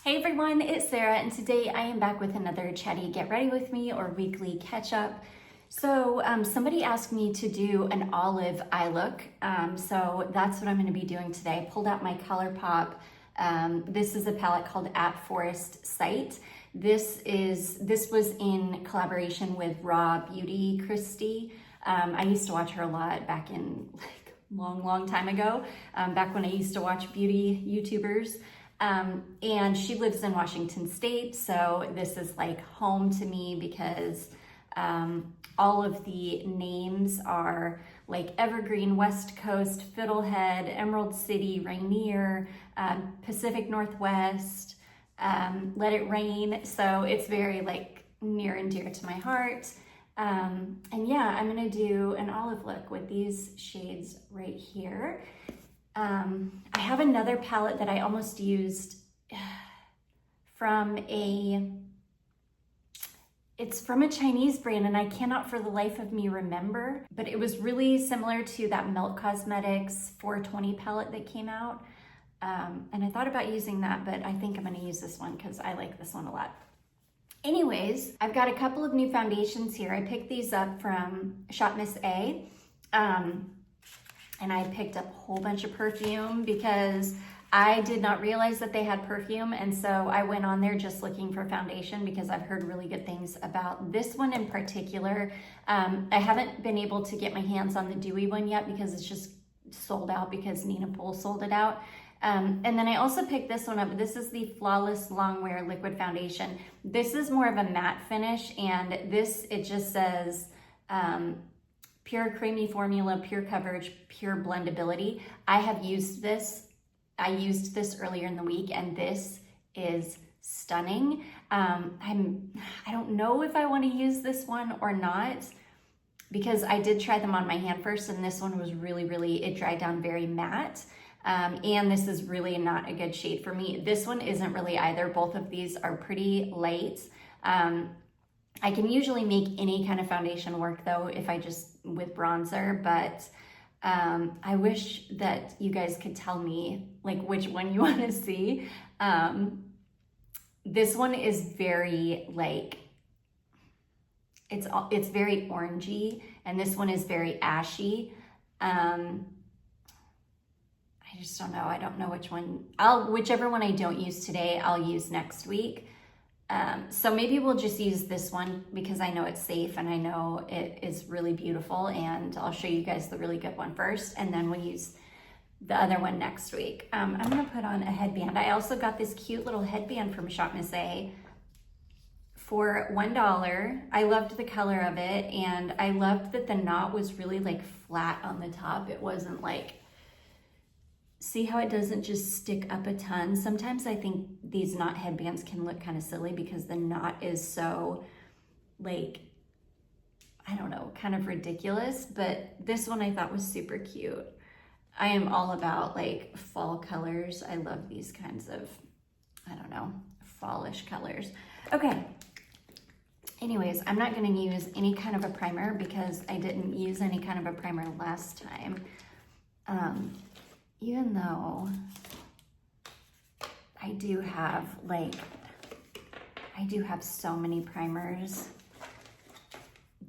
Hey everyone, it's Sarah, and today I am back with another Chatty Get Ready With Me or weekly catch up. So somebody asked me to do an olive eye look, so that's what I'm going to be doing today. I pulled out my ColourPop. This is a palette called At Forest Sight. This was in collaboration with Raw Beauty Christy. I used to watch her a lot back in long time ago, back when I used to watch beauty YouTubers. And she lives in Washington State, so this is like home to me because all of the names are like Evergreen, West Coast, Fiddlehead, Emerald City, Rainier, Pacific Northwest, Let It Rain. So it's very like near and dear to my heart. And yeah, I'm gonna do an olive look with these shades right here. I have another palette that I almost used it's from a Chinese brand and I cannot for the life of me remember, but it was really similar to that Melt Cosmetics 420 palette that came out. And I thought about using that, but I think I'm gonna use this one because I like this one a lot. Anyways, I've got a couple of new foundations here. I picked these up from Shop Miss A. And I picked up a whole bunch of perfume because I did not realize that they had perfume. And so I went on there just looking for foundation because I've heard really good things about this one in particular. I haven't been able to get my hands on the dewy one yet because it's just sold out because Nina Poole sold it out. And then I also picked this one up. This is the Flawless Longwear Liquid Foundation. This is more of a matte finish, and it just says, pure creamy formula, pure coverage, pure blendability. I have used this. I used this earlier in the week and this is stunning. I don't know if I want to use this one or not because I did try them on my hand first and this one was it dried down very matte. And this is really not a good shade for me. This one isn't really either. Both of these are pretty light. I can usually make any kind of foundation work though if I just with bronzer, but I wish that you guys could tell me like which one you want to see. This one is very like it's very orangey, and this one is very ashy. I just don't know. I don't know which one. Whichever one I don't use today, I'll use next week. So maybe we'll just use this one because I know it's safe and I know it is really beautiful, and I'll show you guys the really good one first and then we'll use the other one next week. I'm gonna put on a headband. I also got this cute little headband from Shop Miss A for $1. I loved the color of it and I loved that the knot was really like flat on the top. It wasn't like, see how it doesn't just stick up a ton? Sometimes I think these knot headbands can look kind of silly because the knot is so like, I don't know, kind of ridiculous, but this one I thought was super cute. I am all about like fall colors. I love these kinds of, I don't know, fallish colors. Okay. Anyways, I'm not gonna use any kind of a primer because I didn't use any kind of a primer last time. Even though I do have so many primers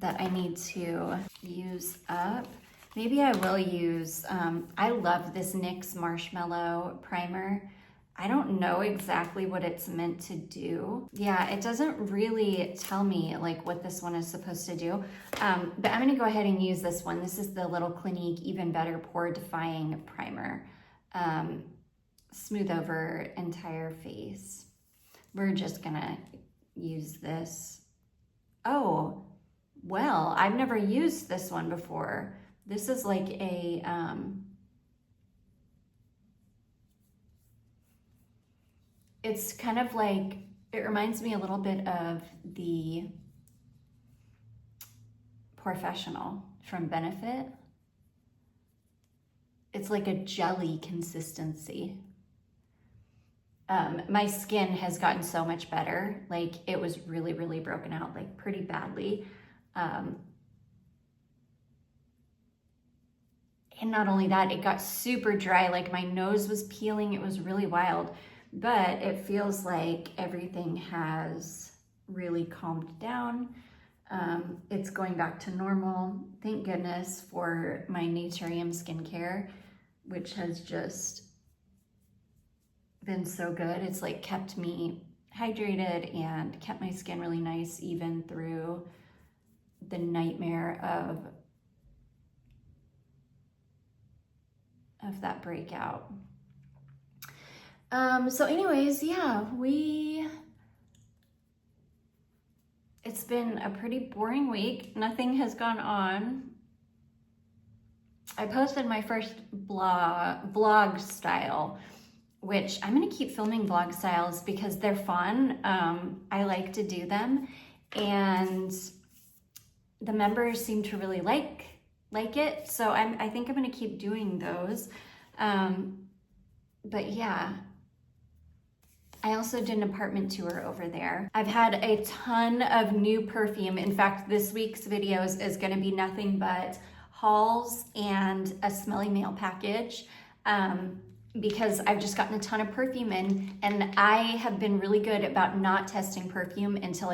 that I need to use up. Maybe I will use, I love this NYX Marshmallow Primer. I don't know exactly what it's meant to do. Yeah, it doesn't really tell me like what this one is supposed to do, but I'm gonna go ahead and use this one. This is the Little Clinique Even Better Pore Defying Primer. Smooth over entire face. We're just gonna use this. Oh, well, I've never used this one before. This is like a, it's kind of like, it reminds me a little bit of the Professional from Benefit. It's like a jelly consistency. My skin has gotten so much better. Like it was really broken out like pretty badly. And not only that, it got super dry. Like my nose was peeling. It was really wild. but it feels like everything has really calmed down. It's going back to normal. Thank goodness for my Naturium skincare, which has just been so good. It's like kept me hydrated and kept my skin really nice even through the nightmare of that breakout. So anyways, yeah, it's been a pretty boring week. Nothing has gone on. I posted my first vlog style, which I'm gonna keep filming vlog styles because they're fun. I like to do them, and the members seem to really like it. So I think I'm gonna keep doing those. But yeah, I also did an apartment tour over there. I've had a ton of new perfume. In fact, this week's videos is gonna be nothing but hauls and a smelly mail package, because I've just gotten a ton of perfume in, and I have been really good about not testing perfume until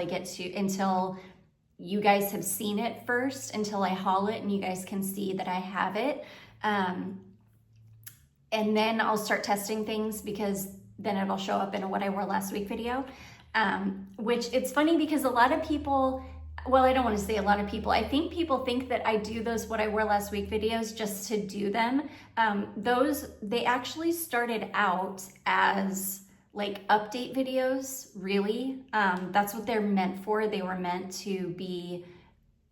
you guys have seen it first, until I haul it and you guys can see that I have it. And then I'll start testing things, because then it'll show up in a what I wore last week video, which it's funny because a lot of people, well, I don't want to say a lot of people, I think people think that I do those what I wore last week videos just to do them. They actually started out as like update videos, really. That's what they're meant for. They were meant to be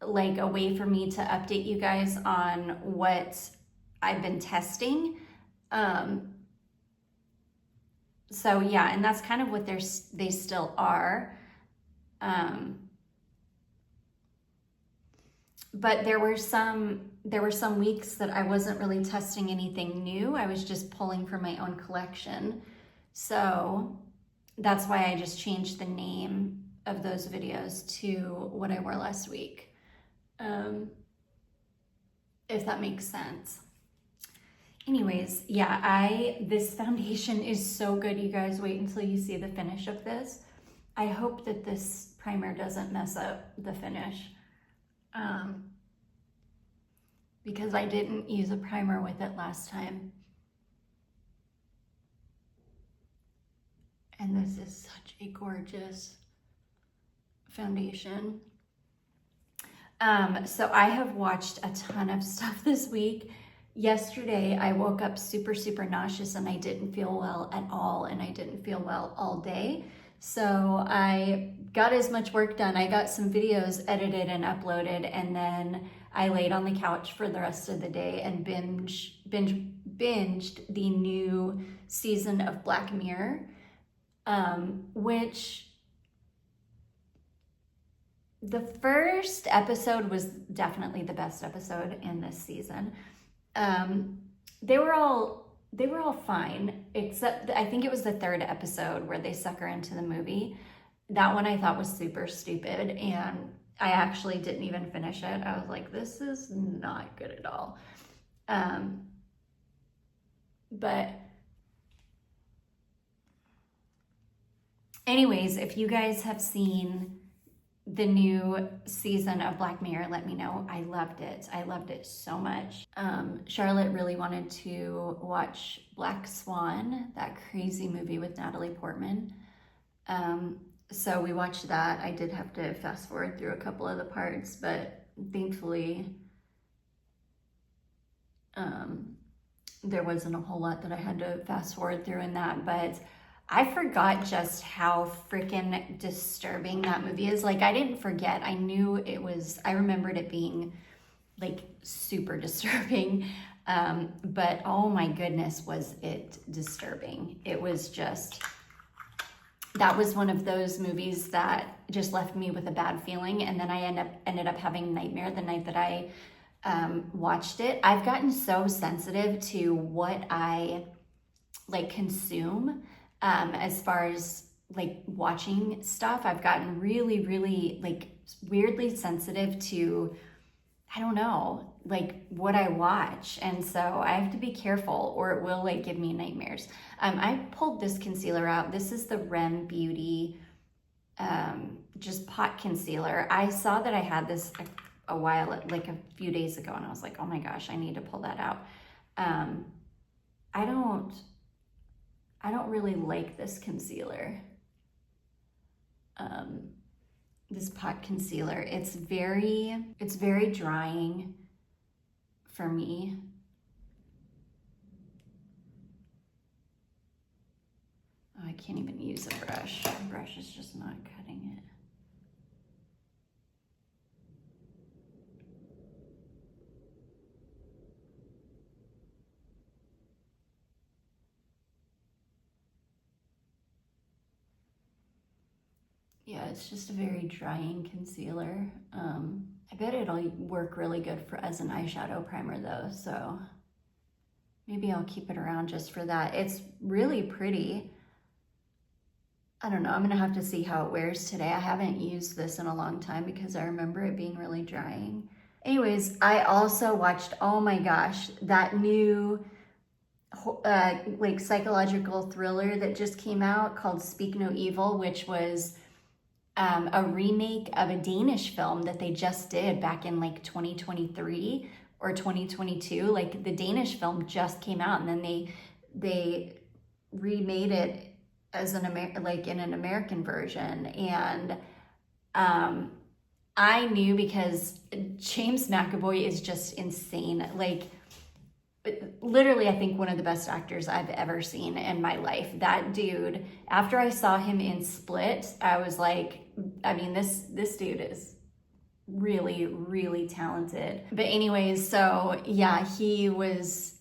like a way for me to update you guys on what I've been testing. So yeah, and that's kind of what they still are. But there were some weeks that I wasn't really testing anything new. I was just pulling from my own collection. So that's why I just changed the name of those videos to what I wore last week. If that makes sense. Anyways, yeah, this foundation is so good, you guys. Wait until you see the finish of this. I hope that this primer doesn't mess up the finish, because I didn't use a primer with it last time. And this is such a gorgeous foundation. So I have watched a ton of stuff this week. Yesterday, I woke up super, super nauseous and I didn't feel well at all, and I didn't feel well all day. So I got as much work done. I got some videos edited and uploaded, and then I laid on the couch for the rest of the day and binged the new season of Black Mirror, which the first episode was definitely the best episode in this season. They were all fine, except I think it was the third episode where they suck her into the movie. That one I thought was super stupid, and I actually didn't even finish it. I was like, this is not good at all. But anyways, if you guys have seen the new season of Black Mirror, let me know. I loved it. I loved it so much. Charlotte really wanted to watch Black Swan, that crazy movie with Natalie Portman. So we watched that. I did have to fast forward through a couple of the parts, but thankfully there wasn't a whole lot that I had to fast forward through in that, but I forgot just how freaking disturbing that movie is. Like, I didn't forget. I remembered it being like super disturbing. But oh my goodness, was it disturbing. It was just, that was one of those movies that just left me with a bad feeling. And then I ended up having a nightmare the night that I watched it. I've gotten so sensitive to what I like consume. As far as like watching stuff, I've gotten really, really like weirdly sensitive to, I don't know, like what I watch. And so I have to be careful or it will like give me nightmares. I pulled this concealer out. This is the REM Beauty just pot concealer. I saw that I had this a while, like a few days ago, and I was like, oh my gosh, I need to pull that out. I don't really like this concealer. This pot concealer. It's very drying for me. Oh, I can't even use a brush. The brush is just not cutting it. Yeah, it's just a very drying concealer. I bet it'll work really good as an eyeshadow primer though, so maybe I'll keep it around just for that. It's really pretty. I don't know, I'm gonna have to see how it wears today. I haven't used this in a long time because I remember it being really drying. Anyways, I also watched, oh my gosh, that new like psychological thriller that just came out called Speak No Evil, which was a remake of a Danish film that they just did back in like 2023 or 2022. Like the Danish film just came out and then they remade it as in an American version. And I knew because James McAvoy is just insane. Like literally, I think one of the best actors I've ever seen in my life. That dude, after I saw him in Split, I was like, I mean, this dude is really, really talented. But anyways, so yeah, he was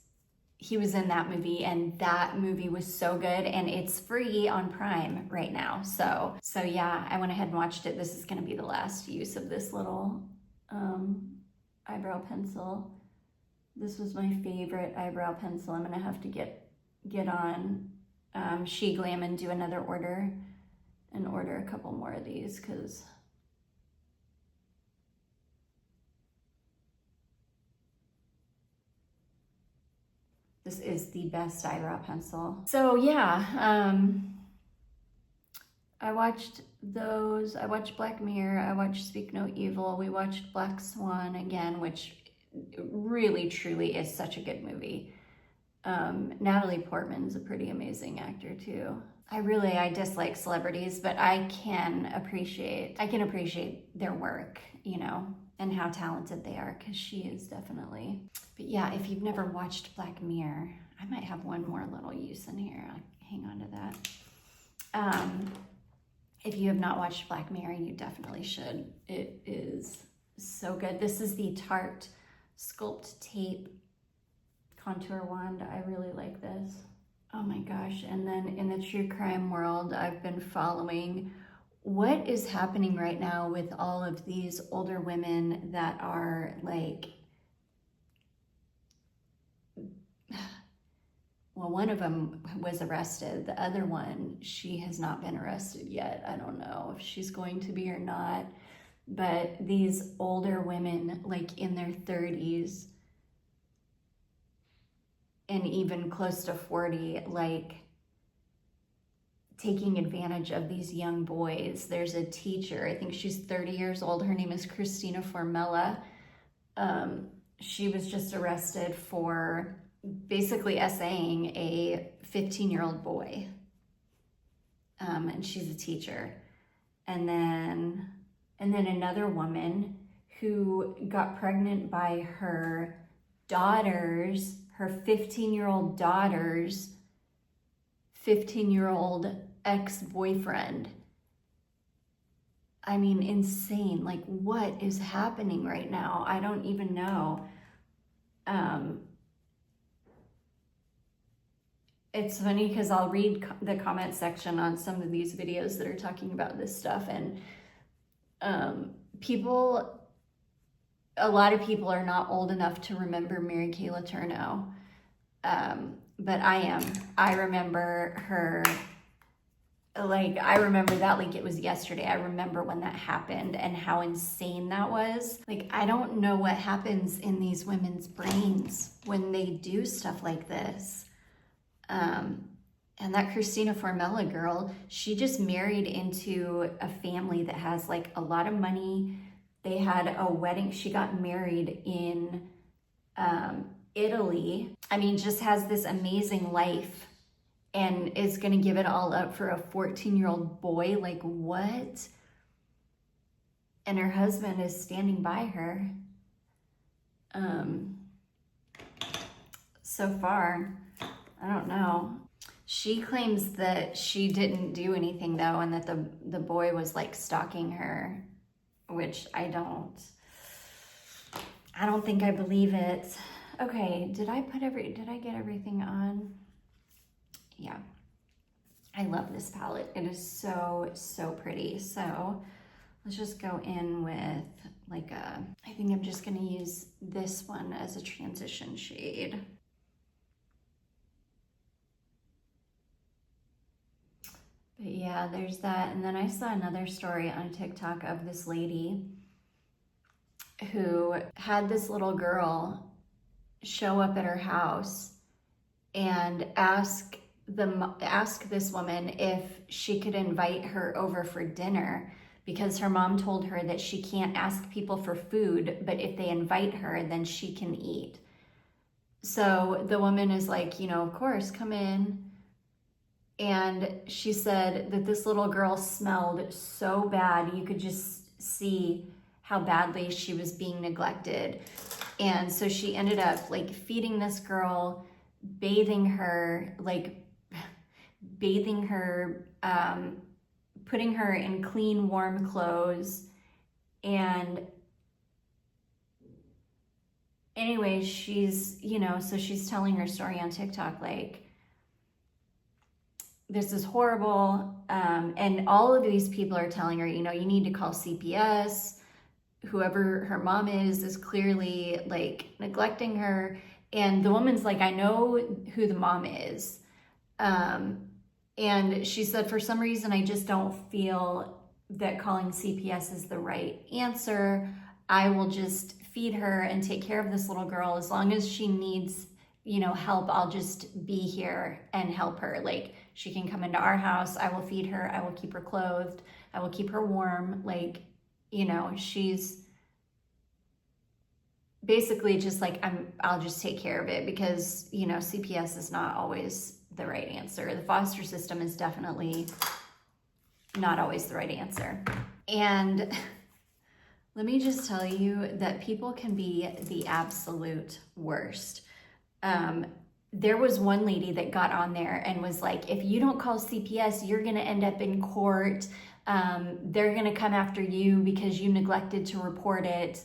in that movie, and that movie was so good, and it's free on Prime right now. So yeah, I went ahead and watched it. This is gonna be the last use of this little eyebrow pencil. This was my favorite eyebrow pencil. I'm gonna have to get on She Glam and do another order and order a couple more of these because this is the best eyebrow pencil. So yeah, I watched those. I watched Black Mirror. I watched Speak No Evil. We watched Black Swan again, which really truly is such a good movie. Natalie Portman's a pretty amazing actor too. I dislike celebrities, but I can appreciate their work, you know, and how talented they are, because she is definitely. But yeah, if you've never watched Black Mirror, I might have one more little use in here. I'll hang on to that. If you have not watched Black Mirror, you definitely should. It is so good. This is the Tarte Sculpt Tape Contour Wand. I really like this. Oh my gosh. And then in the true crime world, I've been following what is happening right now with all of these older women that are like, well, one of them was arrested. The other one, she has not been arrested yet. I don't know if she's going to be or not. But these older women, like in their 30s and even close to 40, like taking advantage of these young boys. There's a teacher, I think she's 30 years old. Her name is Christina Formella. She was just arrested for basically essaying a 15-year-old boy. And she's a teacher. And then another woman who got pregnant by her 15-year-old daughter's 15-year-old ex-boyfriend. I mean, insane. Like, what is happening right now? I don't even know. It's funny because I'll read the comment section on some of these videos that are talking about this stuff, and a lot of people are not old enough to remember Mary Kay Letourneau, but I am. I remember her Like, I remember that like it was yesterday. I remember when that happened and how insane that was. Like, I don't know what happens in these women's brains when they do stuff like this. And that Christina Formella girl, she just married into a family that has like a lot of money. They had a wedding. She got married in Italy. I mean, just has this amazing life and is going to give it all up for a 14-year-old boy. Like, what? And her husband is standing by her. So far, I don't know. She claims that she didn't do anything though, and that the boy was like stalking her, which I don't think I believe it. Okay, did I get everything on? Yeah. I love this palette. It is so, so pretty. So let's just go in with like I think I'm just gonna use this one as a transition shade. But yeah, there's that. And then I saw another story on TikTok of this lady who had this little girl show up at her house and ask this woman if she could invite her over for dinner, because her mom told her that she can't ask people for food, but if they invite her, then she can eat. So the woman is like, you know, of course, come in. And she said that this little girl smelled so bad. You could just see how badly she was being neglected. And so she ended up like feeding this girl, bathing her, putting her in clean, warm clothes. And anyway, she's, you know, so she's telling her story on TikTok, like, this is horrible. And all of these people are telling her, you know, you need to call CPS. Whoever her mom is clearly like neglecting her. And the woman's like, I know who the mom is. And she said, for some reason, I just don't feel that calling CPS is the right answer. I will just feed her and take care of this little girl. As long as she needs, you know, help, I'll just be here and help her. Like, she can come into our house. I will feed her. I will keep her clothed. I will keep her warm. Like, you know, she's basically just like, I'll just take care of it, because, you know, CPS is not always the right answer. The foster system is definitely not always the right answer. And let me just tell you that people can be the absolute worst. There was one lady that got on there and was like, if you don't call CPS, you're gonna end up in court. They're gonna come after you because you neglected to report it.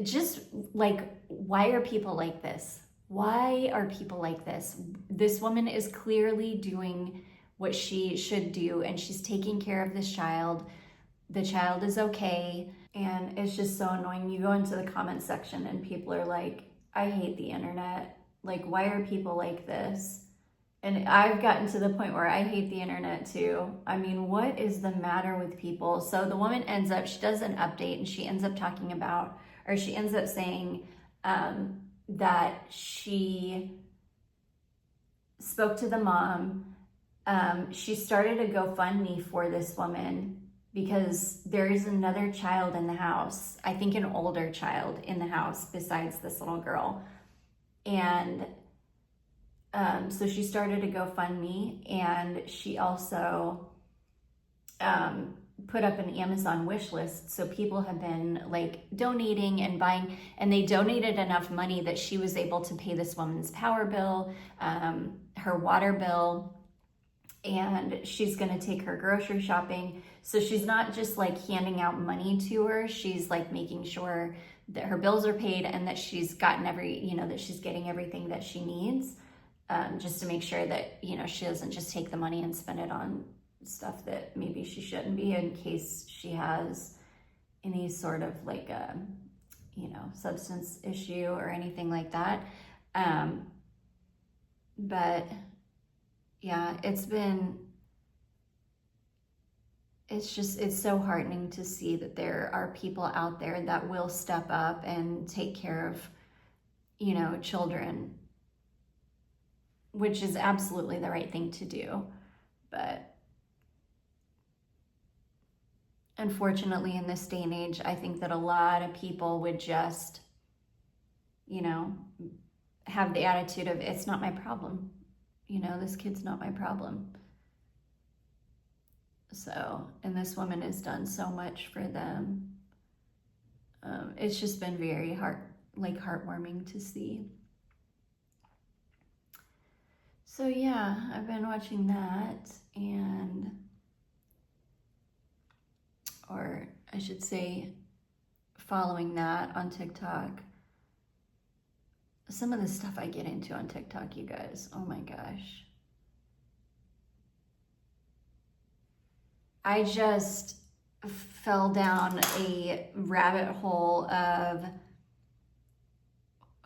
Just like, why are people like this? Why are people like this? This woman is clearly doing what she should do, and she's taking care of this child. The child is okay. And it's just so annoying. You go into the comment section and people are like, I hate the internet. Like, why are people like this? And I've gotten to the point where I hate the internet too. I mean, what is the matter with people? So the woman ends up, she does an update, and she ends up talking about, or she ends up saying that she spoke to the mom. She started a GoFundMe for this woman because there is another child in the house. I think an older child in the house besides this little girl. And so she started a GoFundMe, and she also put up an Amazon wish list. So people have been like donating and buying, and they donated enough money that she was able to pay this woman's power bill, her water bill, and she's going to take her grocery shopping. So she's not just like handing out money to her. She's like making sure that her bills are paid and that she's gotten that she's getting everything that she needs, just to make sure that, you know, she doesn't just take the money and spend it on stuff that maybe she shouldn't be, in case she has any sort of like a, substance issue or anything like that. But yeah, it's been it's so heartening to see that there are people out there that will step up and take care of, you know, children, which is absolutely the right thing to do. But unfortunately, in this day and age, I think that a lot of people would just, you know, have the attitude of, it's not my problem. You know, this kid's not my problem. So, and this woman has done so much for them. It's just been very heartwarming to see. So yeah, I've been watching that, or I should say, following that on TikTok. Some of the stuff I get into on TikTok, you guys, oh my gosh. I just fell down a rabbit hole of,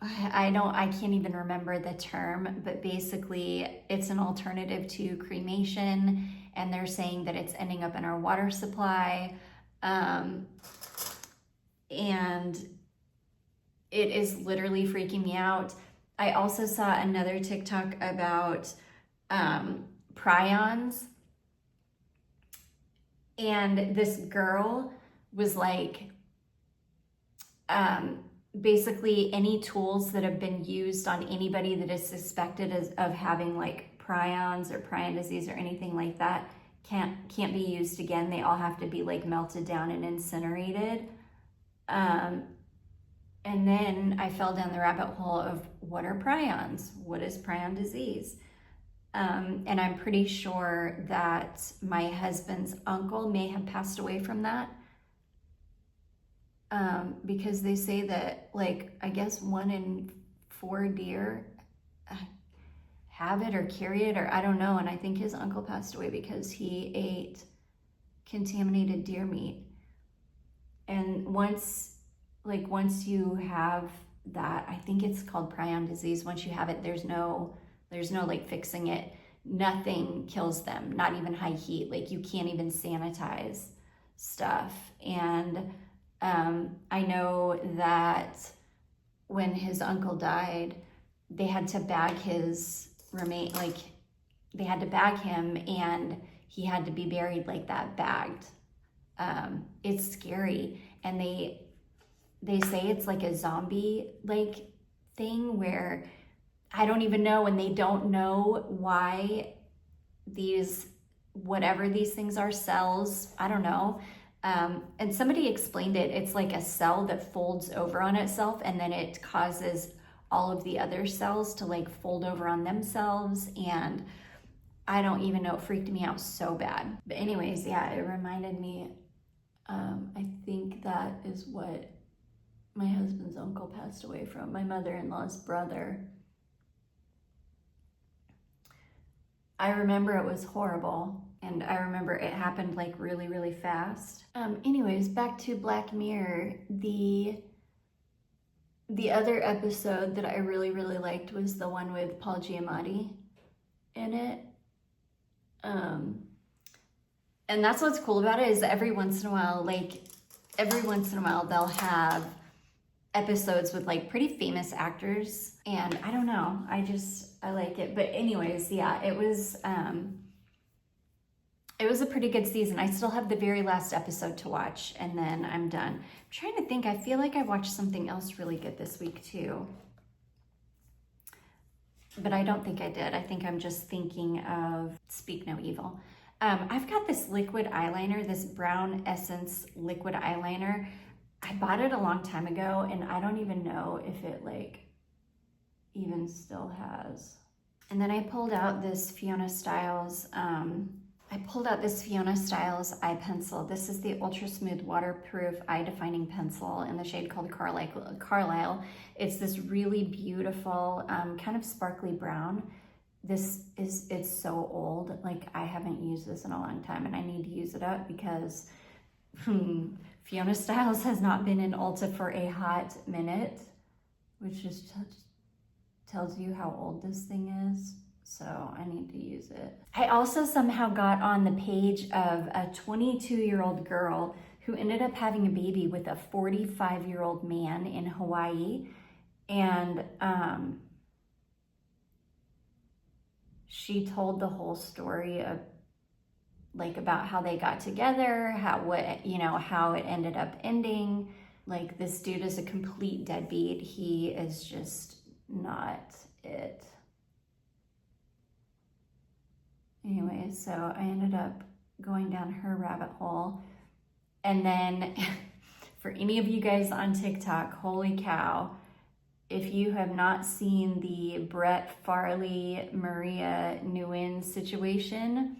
I can't even remember the term, but basically it's an alternative to cremation, and they're saying that it's ending up in our water supply. And it is literally freaking me out. I also saw another TikTok about prions. And this girl was like, basically any tools that have been used on anybody that is suspected of having like prions or prion disease or anything like that can't be used again. They all have to be like melted down and incinerated. And then I fell down the rabbit hole of, what are prions? What is prion disease? And I'm pretty sure that my husband's uncle may have passed away from that. Because they say that, like, I guess 1 in 4 deer have it or carry it, or I don't know. And I think his uncle passed away because he ate contaminated deer meat. And once you have that, I think it's called prion disease. Once you have it, there's no like fixing it. Nothing kills them, not even high heat. Like, you can't even sanitize stuff. And I know that when his uncle died, they had to bag they had to bag him, and he had to be buried like that, bagged. It's scary. And they say it's like a zombie like thing where I don't even know, and they don't know why whatever these things are, cells, I don't know. And somebody explained it. It's like a cell that folds over on itself, and then it causes all of the other cells to like fold over on themselves. And I don't even know, it freaked me out so bad. But anyways, yeah, it reminded me, I think that is what my husband's uncle passed away from, my mother-in-law's brother. I remember it was horrible, and I remember it happened like really, really fast. Anyways, back to Black Mirror. The other episode that I really, really liked was the one with Paul Giamatti in it. And that's what's cool about it, is that every once in a while they'll have episodes with like pretty famous actors, and I don't know, I like it. But anyways, yeah, it was a pretty good season. I still have the very last episode to watch, and then I'm done. I'm trying to think, I feel like I watched something else really good this week too, but I don't think I did. I think I'm just thinking of Speak No Evil. I've got this liquid eyeliner, this Brown Essence liquid eyeliner. I bought it a long time ago, and I don't even know if it like even still has. And then I pulled out this Fiona Styles eye pencil. This is the Ultra Smooth Waterproof Eye Defining Pencil in the shade called Carlisle. It's this really beautiful, kind of sparkly brown. It's so old. Like, I haven't used this in a long time, and I need to use it up because Fiona Styles has not been in Ulta for a hot minute, which just tells you how old this thing is. so I need to use it. I also somehow got on the page of a 22-year-old girl who ended up having a baby with a 45-year-old man in Hawaii. And she told the whole story of like about how they got together, how it ended up ending. Like, this dude is a complete deadbeat. He is just not it. Anyway, so I ended up going down her rabbit hole. And then for any of you guys on TikTok, holy cow, if you have not seen the Brett Farley, Maria Nguyen situation,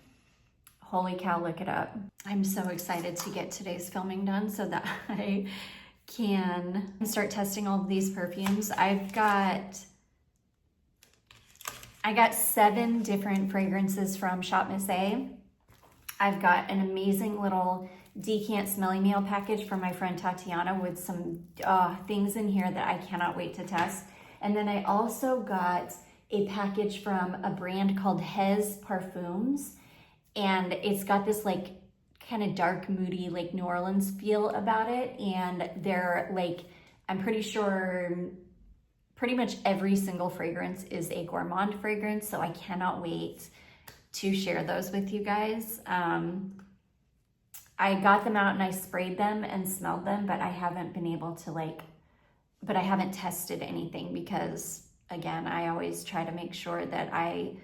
holy cow, look it up. I'm so excited to get today's filming done so that I can start testing all of these perfumes. I got 7 different fragrances from Shop Miss A. I've got an amazing little decant smelly meal package from my friend Tatiana with some things in here that I cannot wait to test. And then I also got a package from a brand called Perfumes, and it's got this like kind of dark, moody, like New Orleans feel about it. And they're like, I'm pretty sure pretty much every single fragrance is a gourmand fragrance, so I cannot wait to share those with you guys. I got them out and I sprayed them and smelled them, but I haven't been able to but I haven't tested anything because, again, I always try to make sure that I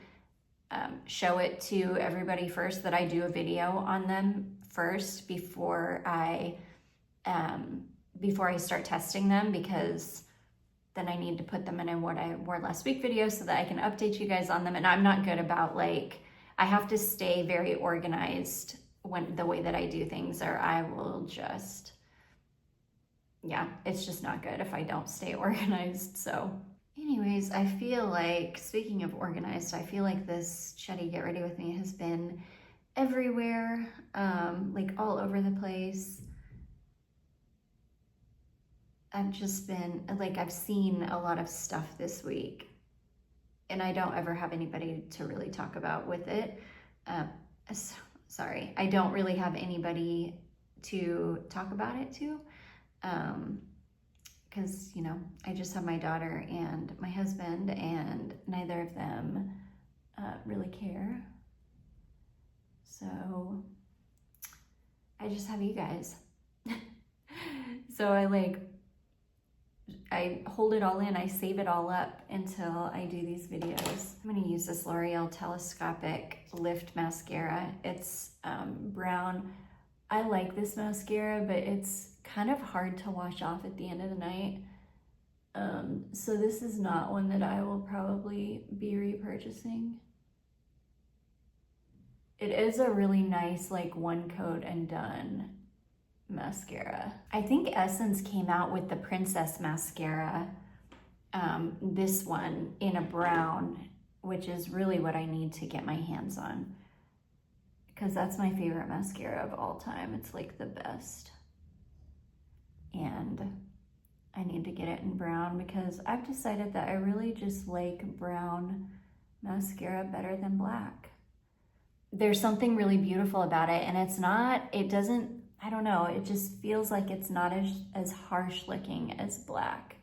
show it to everybody first, that I do a video on them first before I start testing them, because then I need to put them in a what I wore last week video so that I can update you guys on them. And I'm not good about I have to stay very organized when the way that I do things, or I will just, it's just not good if I don't stay organized. So anyways, I feel like, speaking of organized, I feel like this Chatty Get Ready With Me has been everywhere, like all over the place. I've just been, I've seen a lot of stuff this week, and I don't ever have anybody to really talk about with it. Sorry, I don't really have anybody to talk about it to, because, I just have my daughter and my husband, and neither of them really care. So I just have you guys. So I hold it all in, I save it all up until I do these videos. I'm gonna use this L'Oreal Telescopic Lift Mascara. It's brown. I like this mascara, but it's kind of hard to wash off at the end of the night. So this is not one that I will probably be repurchasing. It is a really nice, one coat and done mascara. I think Essence came out with the Princess Mascara, this one in a brown, which is really what I need to get my hands on, because that's my favorite mascara of all time. It's the best. And I need to get it in brown because I've decided that I really just like brown mascara better than black. There's something really beautiful about it, and I don't know, it just feels like it's not as harsh looking as black.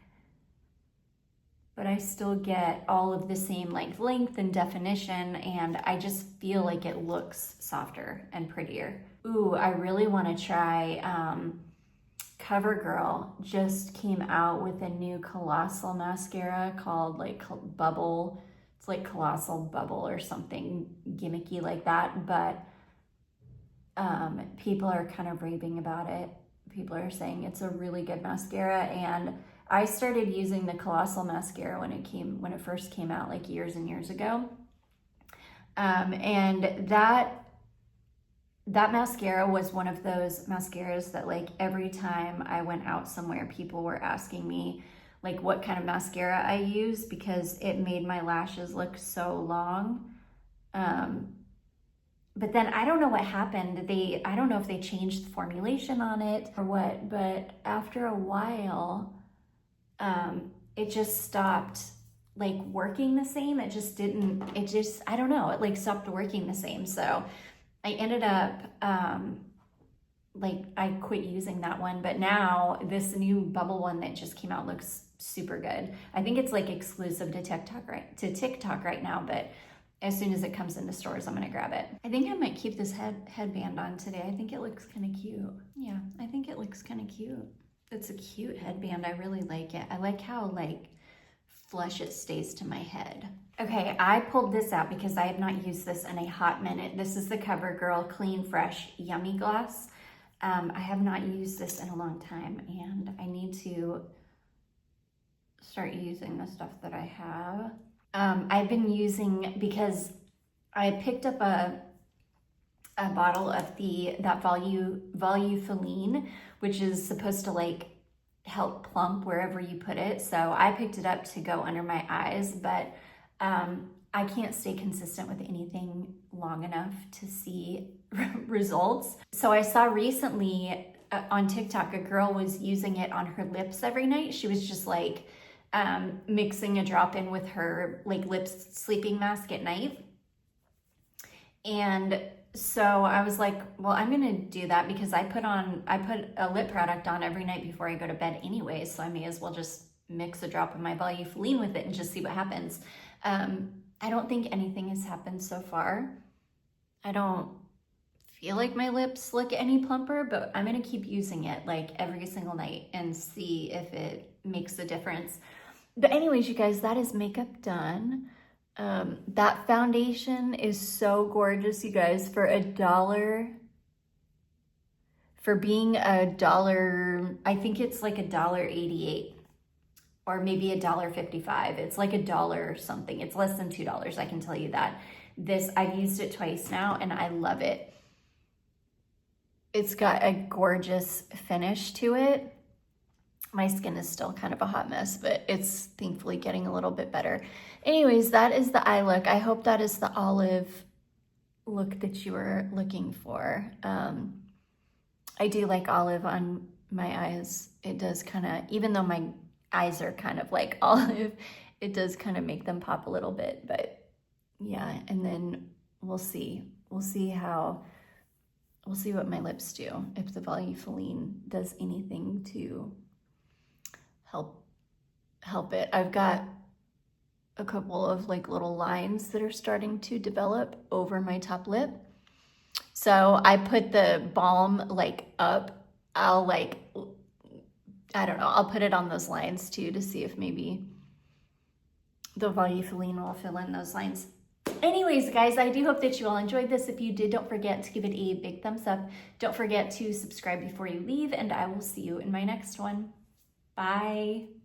But I still get all of the same length and definition, and I just feel like it looks softer and prettier. Ooh, I really want to try, CoverGirl just came out with a new Colossal mascara called Bubble. It's Colossal Bubble or something gimmicky like that, but people are kind of raving about it. People are saying it's a really good mascara, and I started using the Colossal mascara when it first came out, years and years ago. And that mascara was one of those mascaras that every time I went out somewhere, people were asking me what kind of mascara I use, because it made my lashes look so long. But then I don't know what happened. I don't know if they changed the formulation on it or what, but after a while, it just stopped like working the same. It just didn't, I don't know, it like stopped working the same. So I ended up, like I quit using that one, but now this new bubble one that just came out looks super good. I think it's like exclusive to TikTok right now, but as soon as it comes into stores, I'm gonna grab it. I think I might keep this headband on today. I think it looks kind of cute. Yeah, I think it looks kind of cute. It's a cute headband. I really like it. I like how like flush it stays to my head. Okay, I pulled this out because I have not used this in a hot minute. This is the CoverGirl Clean Fresh Yummy Gloss. I have not used this in a long time, and I need to start using the stuff that I have. I've been using, because I picked up a bottle of that Volufiline, which is supposed to like help plump wherever you put it. So I picked it up to go under my eyes, but I can't stay consistent with anything long enough to see results. So I saw recently on TikTok, a girl was using it on her lips every night. She was just like mixing a drop in with her like lips sleeping mask at night. And so I was like, well, I'm gonna do that because I put a lip product on every night before I go to bed anyway, so I may as well just mix a drop of my Volufiline with it and just see what happens. I don't think anything has happened so far. I don't feel like my lips look any plumper, but I'm gonna keep using it like every single night and see if it makes a difference. But anyways, you guys, that is makeup done. That foundation is so gorgeous, you guys, for $1. For being $1, I think it's like $1.88 or maybe $1.55. It's like $1 or something. It's less than $2, I can tell you that. I've used it twice now and I love it. It's got a gorgeous finish to it. My skin is still kind of a hot mess, but it's thankfully getting a little bit better. Anyways, that is the eye look. I hope that is the olive look that you were looking for. I do like olive on my eyes. It does kind of, even though my eyes are kind of like olive, it does kind of make them pop a little bit, but yeah, and then we'll see. We'll see what my lips do, if the Volufiline does anything to help it. I've got a couple of like little lines that are starting to develop over my top lip. So I put the balm like up. I'll put it on those lines too to see if maybe the Volufiline will fill in those lines. Anyways, guys, I do hope that you all enjoyed this. If you did, don't forget to give it a big thumbs up. Don't forget to subscribe before you leave, and I will see you in my next one. Bye.